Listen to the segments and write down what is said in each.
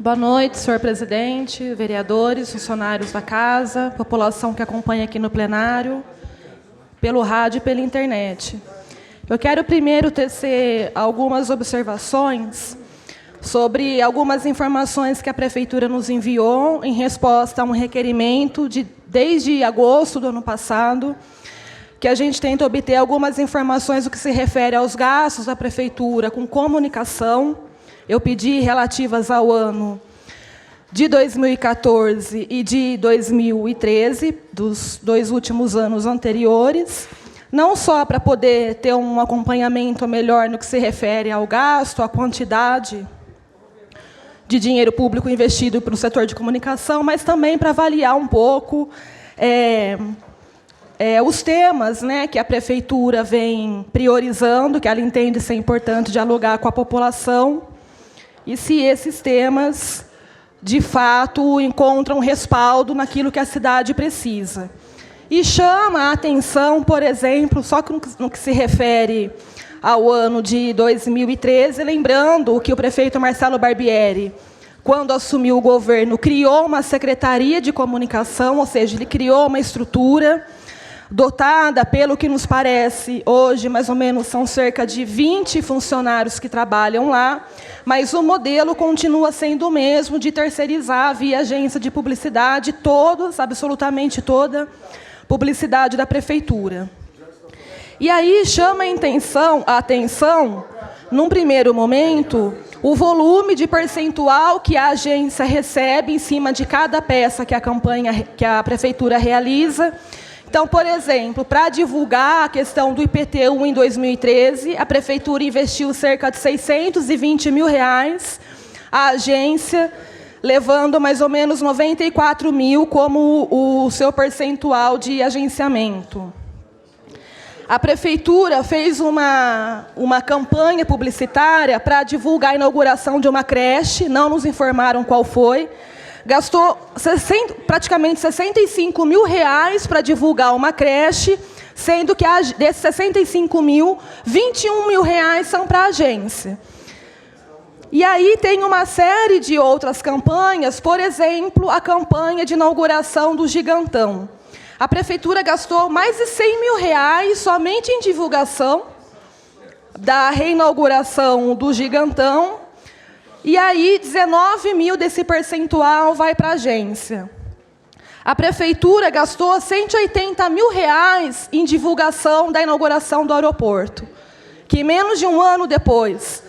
Boa noite, senhor presidente, vereadores, funcionários da casa, população que acompanha aqui no plenário, pelo rádio e pela internet. Eu quero primeiro tecer algumas observações sobre algumas informações que a Prefeitura nos enviou em resposta a um requerimento desde agosto do ano passado, que a gente tenta obter algumas informações no que se refere aos gastos da Prefeitura com comunicação. Eu pedi relativas ao ano de 2014 e de 2013, dos 2 últimos anos anteriores, não só para poder ter um acompanhamento melhor no que se refere ao gasto, à quantidade de dinheiro público investido para o setor de comunicação, mas também para avaliar um pouco os temas, né, que a Prefeitura vem priorizando, que ela entende ser importante dialogar com a população, e se esses temas, de fato, encontram respaldo naquilo que a cidade precisa. E chama a atenção, por exemplo, só que no que se refere ao ano de 2013, lembrando que o prefeito Marcelo Barbieri, quando assumiu o governo, criou uma secretaria de comunicação, ou seja, ele criou uma estrutura dotada, pelo que nos parece, hoje, mais ou menos, são cerca de 20 funcionários que trabalham lá, mas o modelo continua sendo o mesmo, de terceirizar via agência de publicidade, absolutamente toda, publicidade da Prefeitura. E aí chama a atenção, num primeiro momento, o volume de percentual que a agência recebe em cima de cada peça que a Prefeitura realiza. Então, por exemplo, para divulgar a questão do IPTU em 2013, a Prefeitura investiu cerca de R$620 mil, a agência levando mais ou menos 94 mil como o seu percentual de agenciamento. A Prefeitura fez uma campanha publicitária para divulgar a inauguração de uma creche, não nos informaram qual foi, gastou praticamente R$65 mil para divulgar uma creche, sendo que desses 65 mil, R$21 mil são para a agência. E aí tem uma série de outras campanhas, por exemplo, a campanha de inauguração do Gigantão. A Prefeitura gastou mais de R$100 mil somente em divulgação da reinauguração do Gigantão, e aí 19 mil desse percentual vai para a agência. A Prefeitura gastou R$180 mil em divulgação da inauguração do aeroporto, que menos de um ano depois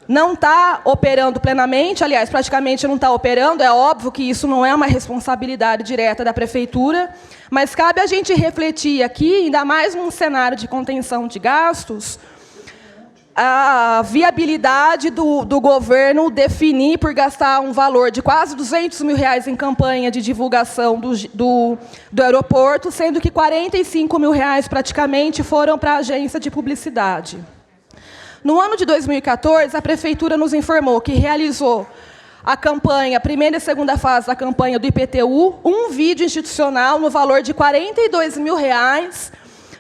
não está operando plenamente, aliás, praticamente não está operando. É óbvio que isso não é uma responsabilidade direta da Prefeitura, mas cabe a gente refletir aqui, ainda mais num cenário de contenção de gastos, a viabilidade do governo definir por gastar um valor de quase R$200 mil em campanha de divulgação do aeroporto, sendo que R$45 mil praticamente foram para a agência de publicidade. No ano de 2014, a Prefeitura nos informou que realizou a campanha, a primeira e segunda fase da campanha do IPTU, um vídeo institucional no valor de R$42 mil,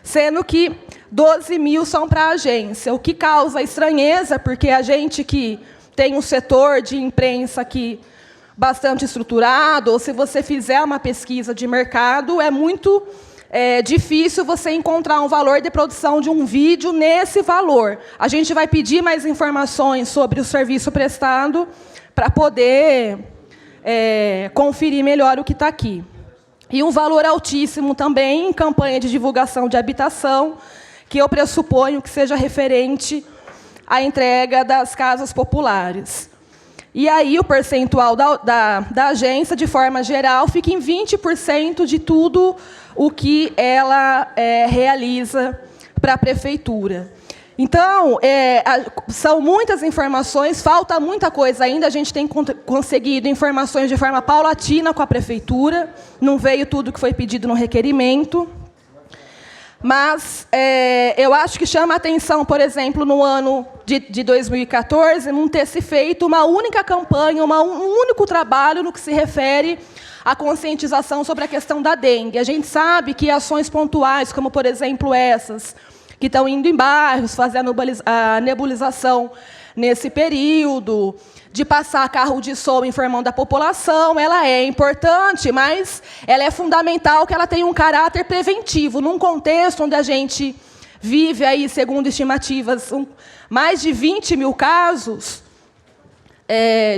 sendo que 12 mil são para a agência, o que causa estranheza, porque a gente que tem um setor de imprensa aqui bastante estruturado, ou se você fizer uma pesquisa de mercado, é muito difícil você encontrar um valor de produção de um vídeo nesse valor. A gente vai pedir mais informações sobre o serviço prestado para poder conferir melhor o que está aqui. E um valor altíssimo também em campanha de divulgação de habitação, que eu pressuponho que seja referente à entrega das casas populares. E aí o percentual da agência, de forma geral, fica em 20% de tudo o que ela realiza para a Prefeitura. Então, são muitas informações, falta muita coisa ainda, a gente tem conseguido informações de forma paulatina com a Prefeitura, não veio tudo que foi pedido no requerimento. Mas eu acho que chama a atenção, por exemplo, no ano de 2014, não ter se feito uma única campanha, um único trabalho no que se refere à conscientização sobre a questão da dengue. A gente sabe que ações pontuais, como, por exemplo, essas, que estão indo em bairros, fazer a nebulização nesse período, de passar carro de som informando a população, ela é importante, mas ela é fundamental que ela tenha um caráter preventivo, num contexto onde a gente vive aí, segundo estimativas, mais de 20 mil casos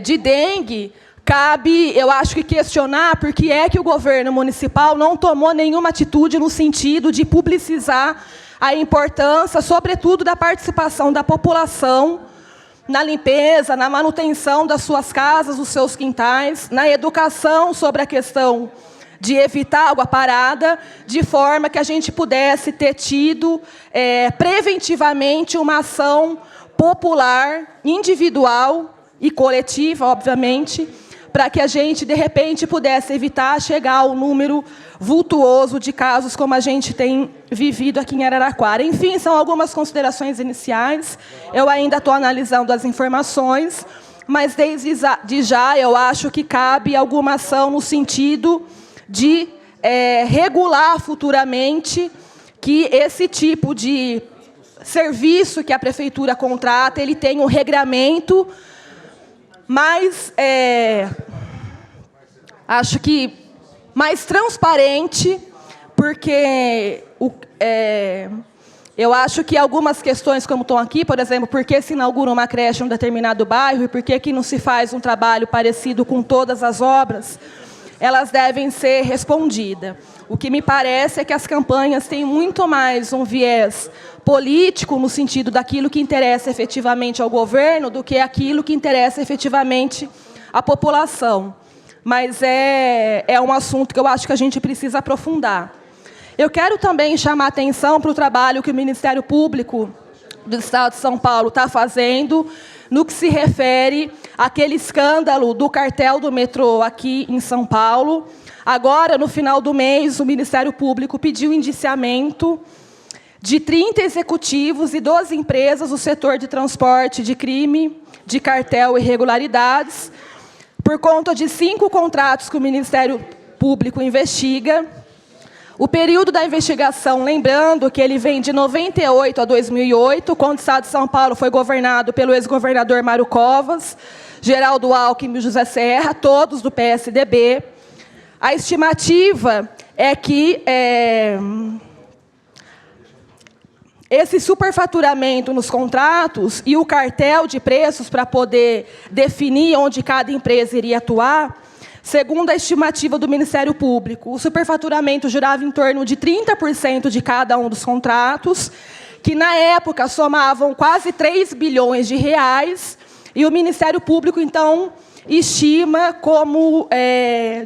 de dengue. Cabe, eu acho que questionar por que é que o governo municipal não tomou nenhuma atitude no sentido de publicizar a importância, sobretudo, da participação da população na limpeza, na manutenção das suas casas, dos seus quintais, na educação sobre a questão de evitar água parada, de forma que a gente pudesse ter tido preventivamente uma ação popular, individual e coletiva, obviamente, para que a gente, de repente, pudesse evitar chegar ao número vultuoso de casos como a gente tem vivido aqui em Araraquara. Enfim, são algumas considerações iniciais. Eu ainda estou analisando as informações, mas, desde já, eu acho que cabe alguma ação no sentido de regular futuramente que esse tipo de serviço que a prefeitura contrata, ele tem um regramento, mas acho que mais transparente, porque eu acho que algumas questões, como estão aqui, por exemplo, por que se inaugura uma creche em um determinado bairro e por que não se faz um trabalho parecido com todas as obras, elas devem ser respondidas. O que me parece é que as campanhas têm muito mais um viés político, no sentido daquilo que interessa efetivamente ao governo, do que aquilo que interessa efetivamente à população. Mas é um assunto que eu acho que a gente precisa aprofundar. Eu quero também chamar a atenção para o trabalho que o Ministério Público do Estado de São Paulo está fazendo no que se refere àquele escândalo do cartel do metrô aqui em São Paulo. Agora, no final do mês, o Ministério Público pediu indiciamento de 30 executivos e 12 empresas do setor de transporte de crime, de cartel e irregularidades, por conta de 5 contratos que o Ministério Público investiga. O período da investigação, lembrando que ele vem de 98 a 2008, quando o Estado de São Paulo foi governado pelo ex-governador Mário Covas, Geraldo Alckmin e José Serra, todos do PSDB. A estimativa é que esse superfaturamento nos contratos e o cartel de preços para poder definir onde cada empresa iria atuar, segundo a estimativa do Ministério Público, o superfaturamento girava em torno de 30% de cada um dos contratos, que na época somavam quase 3 bilhões de reais, e o Ministério Público, então, estima como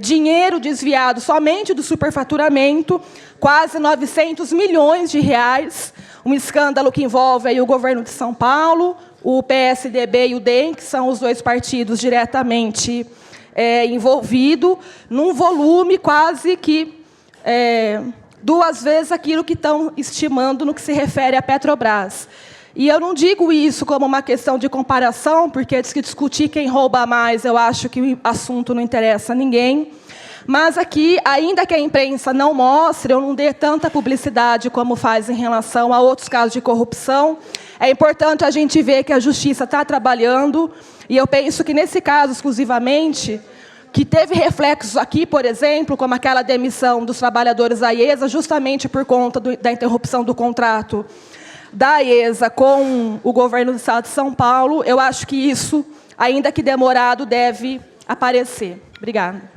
dinheiro desviado somente do superfaturamento, quase 900 milhões de reais, um escândalo que envolve aí o governo de São Paulo, o PSDB e o DEM, que são os 2 partidos diretamente envolvidos, num volume quase que 2 vezes aquilo que estão estimando no que se refere à Petrobras. E eu não digo isso como uma questão de comparação, porque diz que discutir quem rouba mais, eu acho que o assunto não interessa a ninguém. Mas aqui, ainda que a imprensa não mostre, ou não dê tanta publicidade como faz em relação a outros casos de corrupção, é importante a gente ver que a Justiça está trabalhando, e eu penso que, nesse caso, exclusivamente, que teve reflexos aqui, por exemplo, como aquela demissão dos trabalhadores da IESA, justamente por conta da interrupção do contrato da IESA com o governo do Estado de São Paulo, eu acho que isso, ainda que demorado, deve aparecer. Obrigada.